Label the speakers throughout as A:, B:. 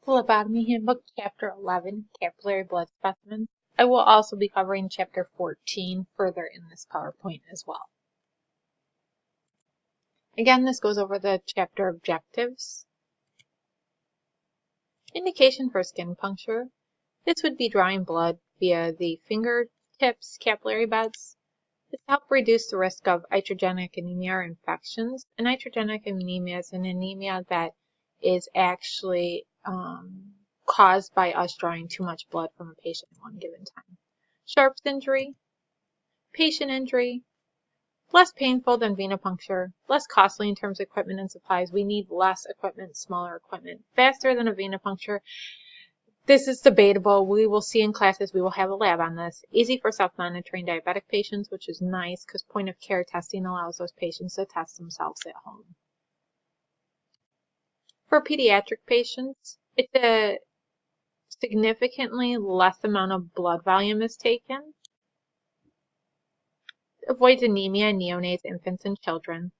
A: Phlebotomy Handbook, Chapter 11, Capillary Blood Specimens. I will also be covering Chapter 14 further in this PowerPoint as well. Again, this goes over the chapter objectives. Indication for skin puncture. This would be drawing blood via the fingertips capillary beds. This helps reduce the risk of iatrogenic anemia or infections. And iatrogenic anemia is an anemia that is actually caused by us drawing too much blood from a patient at one given time. Sharps injury, patient injury, less painful than venipuncture, less costly in terms of equipment and supplies. We need less equipment, smaller equipment, faster than a venipuncture. This is debatable. We will see in classes, we will have a lab on this. Easy for self-monitoring diabetic patients, which is nice because point of care testing allows those patients to test themselves at home. For pediatric patients, it's a significantly less amount of blood volume is taken. Avoids anemia in neonates, infants, and children.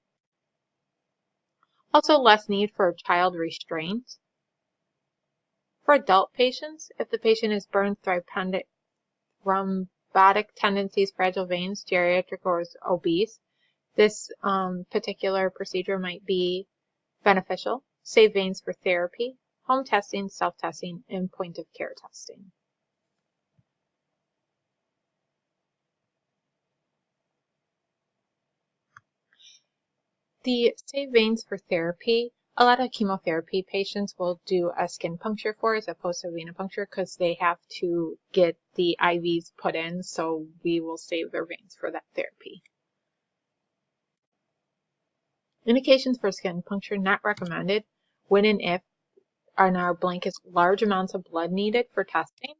A: Also less need for child restraint. For adult patients, if the patient is burn, thrombotic tendencies, fragile veins, geriatric, or is obese, this particular procedure might be beneficial. Save veins for therapy, home testing, self-testing, and point-of-care testing. The save veins for therapy, a lot of chemotherapy patients will do a skin puncture for as opposed to venipuncture because they have to get the IVs put in, so we will save their veins for that therapy. Indications for skin puncture not recommended when and if on our blankets large amounts of blood needed for testing.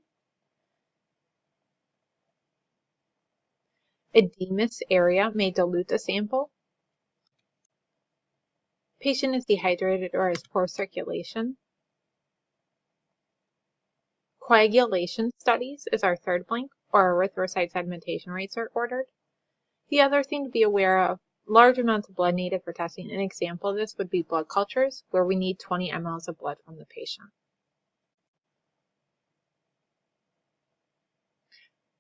A: Edematous area may dilute the sample. Patient is dehydrated or has poor circulation. Coagulation studies is our third blank, or erythrocyte sedimentation rates are ordered. The other thing to be aware of, large amounts of blood needed for testing. An example of this would be blood cultures, where we need 20 mL of blood from the patient.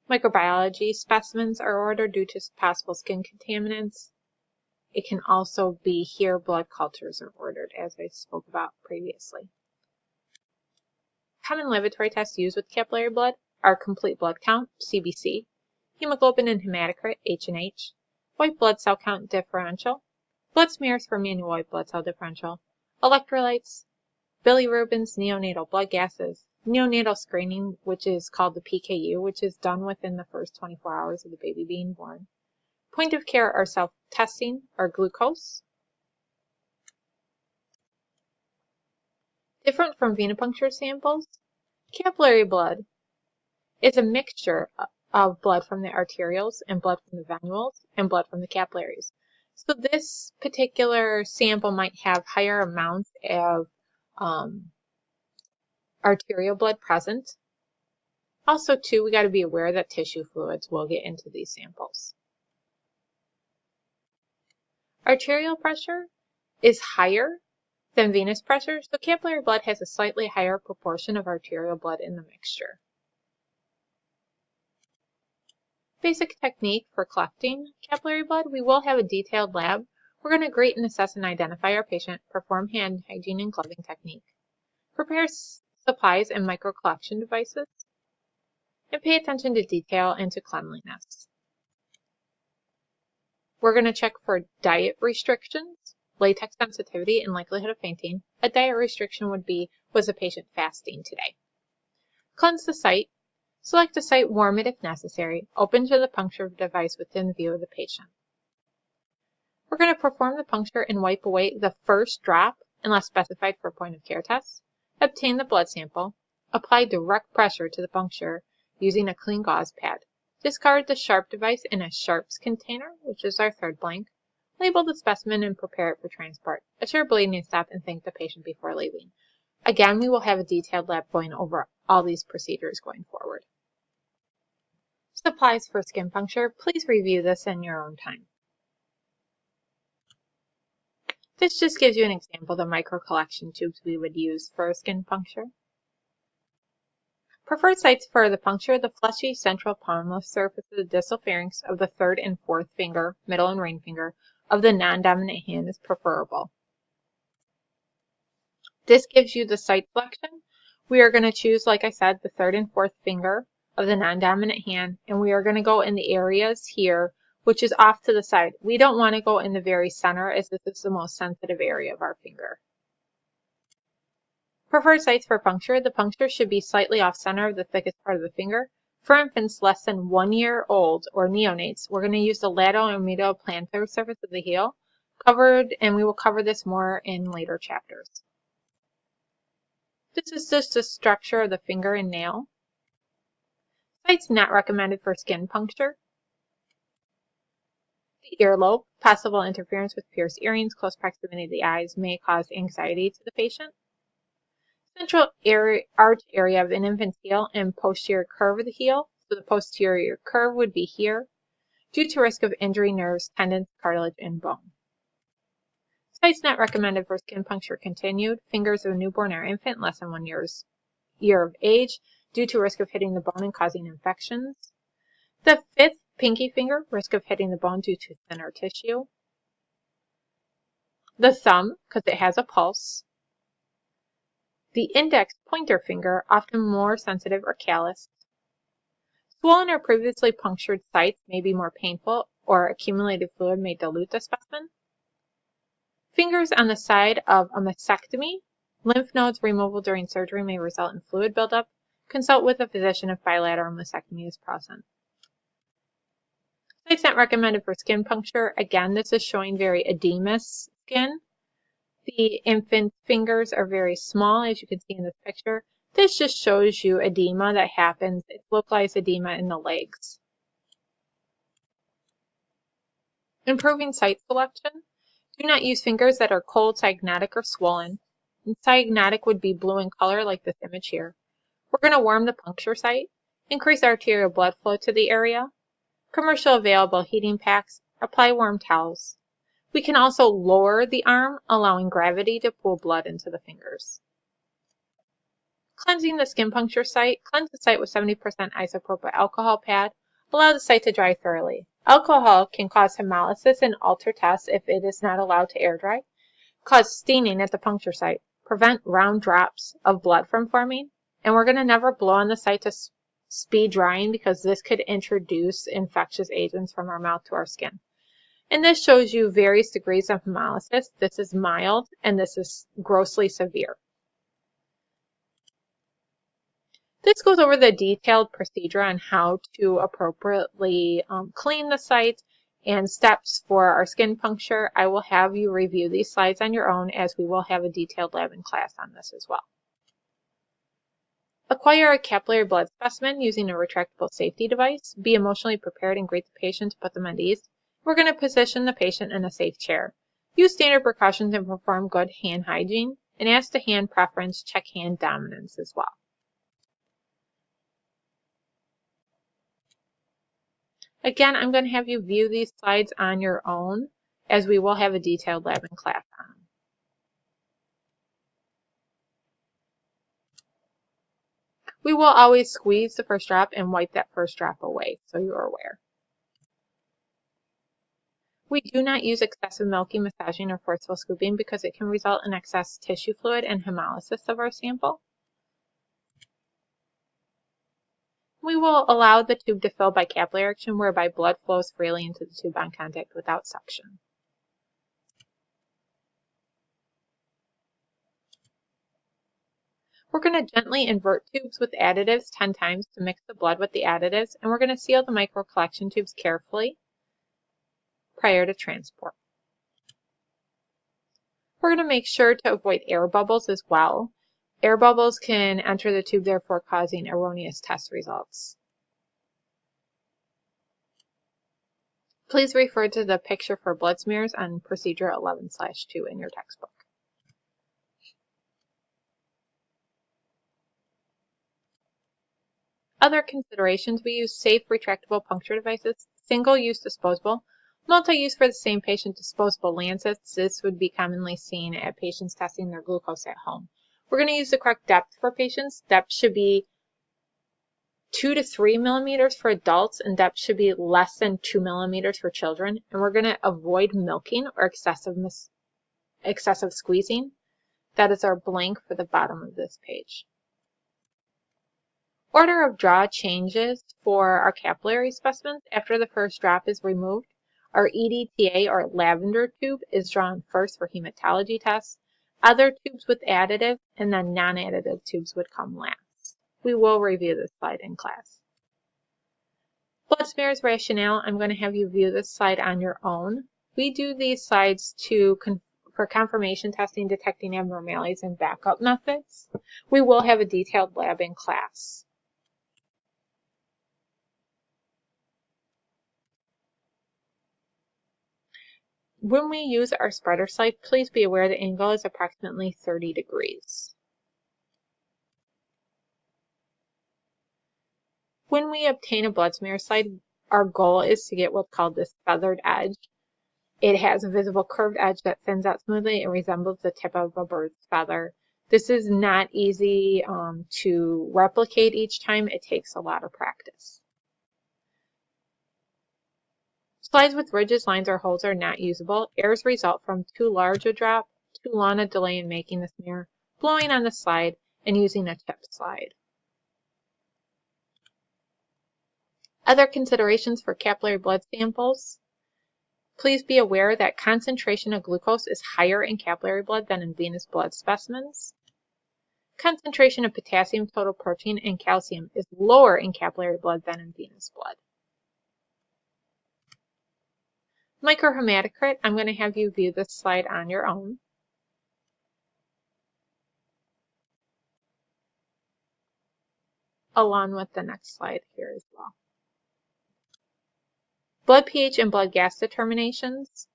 A: Microbiology specimens are ordered due to possible skin contaminants. It can also be here blood cultures are ordered, as I spoke about previously. Common laboratory tests used with capillary blood are complete blood count, CBC, hemoglobin and hematocrit, H&H, white blood cell count differential, blood smears for manual white blood cell differential, electrolytes, bilirubins, neonatal blood gases, neonatal screening, which is called the PKU, which is done within the first 24 hours of the baby being born. Point of care or self-testing or glucose. Different from venipuncture samples, capillary blood is a mixture of blood from the arterioles and blood from the venules and blood from the capillaries. So this particular sample might have higher amounts of arterial blood present. Also, too, we got to be aware that tissue fluids will get into these samples. Arterial pressure is higher than venous pressure, so capillary blood has a slightly higher proportion of arterial blood in the mixture. Basic technique for collecting capillary blood. We will have a detailed lab. We're going to grade and assess and identify our patient, perform hand hygiene and gloving technique, prepare supplies and micro collection devices, and pay attention to detail and to cleanliness. We're going to check for diet restrictions, latex sensitivity, and likelihood of fainting. A diet restriction would be, was the patient fasting today? Cleanse the site. Select a site, warm it if necessary. Open to the puncture device within view of the patient. We're going to perform the puncture and wipe away the first drop, unless specified for point of care tests. Obtain the blood sample. Apply direct pressure to the puncture using a clean gauze pad. Discard the sharp device in a sharps container, which is our third blank. Label the specimen and prepare it for transport. Assure bleeding stop and thank the patient before leaving. Again, we will have a detailed lab going over all these procedures going forward. Supplies for skin puncture. Please review this in your own time. This just gives you an example of the micro collection tubes we would use for a skin puncture. Preferred sites for the puncture, the fleshy central palmar surface of the distal pharynx of the third and fourth finger, middle and ring finger, of the non-dominant hand is preferable. This gives you the site selection. We are going to choose, like I said, the third and fourth finger of the non-dominant hand, and we are going to go in the areas here, which is off to the side. We don't want to go in the very center, as this is the most sensitive area of our finger. Preferred sites for puncture. The puncture should be slightly off center of the thickest part of the finger. For infants less than 1 year old or neonates, we're going to use the lateral and medial plantar surface of the heel, and we will cover this more in later chapters. This is just the structure of the finger and nail. Sites not recommended for skin puncture. The earlobe. Possible interference with pierced earrings, close proximity to the eyes may cause anxiety to the patient. Central arch area of an infant's heel and posterior curve of the heel. So the posterior curve would be here, due to risk of injury, nerves, tendons, cartilage, and bone. Sites not recommended for skin puncture continued. Fingers of a newborn or infant less than 1 year of age, due to risk of hitting the bone and causing infections. The fifth pinky finger, risk of hitting the bone due to thinner tissue. The thumb, because it has a pulse. The index pointer finger, often more sensitive or calloused. Swollen or previously punctured sites may be more painful, or accumulated fluid may dilute the specimen. Fingers on the side of a mastectomy. Lymph nodes removal during surgery may result in fluid buildup. Consult with a physician if bilateral mastectomy is present. Sites not recommended for skin puncture. Again, this is showing very edematous skin. The infant fingers are very small, as you can see in this picture. This just shows you edema that happens. It's localized edema in the legs. Improving site selection. Do not use fingers that are cold, cyanotic, or swollen. And cyanotic would be blue in color, like this image here. We're going to warm the puncture site, increase arterial blood flow to the area. Commercial available heating packs. Apply warm towels. We can also lower the arm, allowing gravity to pull blood into the fingers. Cleansing the skin puncture site. Cleanse the site with 70% isopropyl alcohol pad. Allow the site to dry thoroughly. Alcohol can cause hemolysis and alter tests if it is not allowed to air dry. Cause staining at the puncture site. Prevent round drops of blood from forming. And we're going to never blow on the site to speed drying, because this could introduce infectious agents from our mouth to our skin. And this shows you various degrees of hemolysis. This is mild, and this is grossly severe. This goes over the detailed procedure on how to appropriately clean the site and steps for our skin puncture. I will have you review these slides on your own, as we will have a detailed lab and class on this as well. Acquire a capillary blood specimen using a retractable safety device. Be emotionally prepared and greet the patient to put them at ease. We're going to position the patient in a safe chair. Use standard precautions and perform good hand hygiene. And as to hand preference, check hand dominance as well. Again, I'm going to have you view these slides on your own, as we will have a detailed lab and class on them. We will always squeeze the first drop and wipe that first drop away, so you're aware. We do not use excessive milking, massaging, or forceful scooping, because it can result in excess tissue fluid and hemolysis of our sample. We will allow the tube to fill by capillary action, whereby blood flows freely into the tube on contact without suction. We're going to gently invert tubes with additives 10 times to mix the blood with the additives, and we're going to seal the micro collection tubes carefully prior to transport. We're going to make sure to avoid air bubbles as well. Air bubbles can enter the tube, therefore causing erroneous test results. Please refer to the picture for blood smears on procedure 11/2 in your textbook. Other considerations: we use safe retractable puncture devices, single-use disposable, multi-use for the same patient disposable lancets. This would be commonly seen at patients testing their glucose at home. We're going to use the correct depth for patients. Depth should be 2 to 3 millimeters for adults, and depth should be less than 2 millimeters for children. And we're going to avoid milking or excessive squeezing. That is our blank for the bottom of this page. Order of draw changes for our capillary specimens. After the first drop is removed, our EDTA or lavender tube is drawn first for hematology tests. Other tubes with additive and then non-additive tubes would come last. We will review this slide in class. Blood smears rationale. I'm going to have you view this slide on your own. We do these slides for confirmation testing, detecting abnormalities, and backup methods. We will have a detailed lab in class. When we use our spreader slide, please be aware the angle is approximately 30 degrees. When we obtain a blood smear slide, our goal is to get what's called this feathered edge. It has a visible curved edge that thins out smoothly and resembles the tip of a bird's feather. This is not easy to replicate each time. It takes a lot of practice. Slides with ridges, lines, or holes are not usable. Errors result from too large a drop, too long a delay in making the smear, blowing on the slide, and using a chip slide. Other considerations for capillary blood samples. Please be aware that concentration of glucose is higher in capillary blood than in venous blood specimens. Concentration of potassium, total protein, and calcium is lower in capillary blood than in venous blood. Microhematocrit, I'm going to have you view this slide on your own. Along with the next slide here as well. Blood pH and blood gas determinations.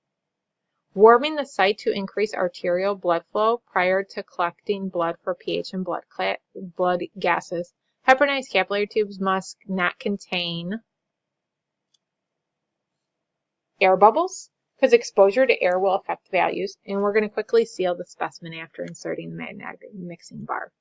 A: Warming the site to increase arterial blood flow prior to collecting blood for pH and blood gases. Heparinized capillary tubes must not contain air bubbles, because exposure to air will affect values, and we're going to quickly seal the specimen after inserting the magnetic mixing bar.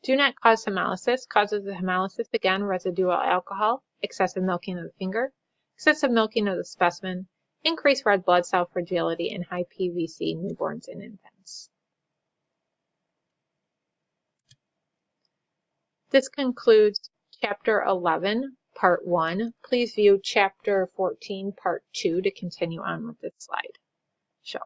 A: Do not cause hemolysis. Causes of hemolysis, again, residual alcohol, excessive milking of the finger, excessive milking of the specimen, increased red blood cell fragility, and high PVC newborns and infants. This concludes Chapter 11, Part 1. Please view Chapter 14, Part 2 to continue on with this slide show.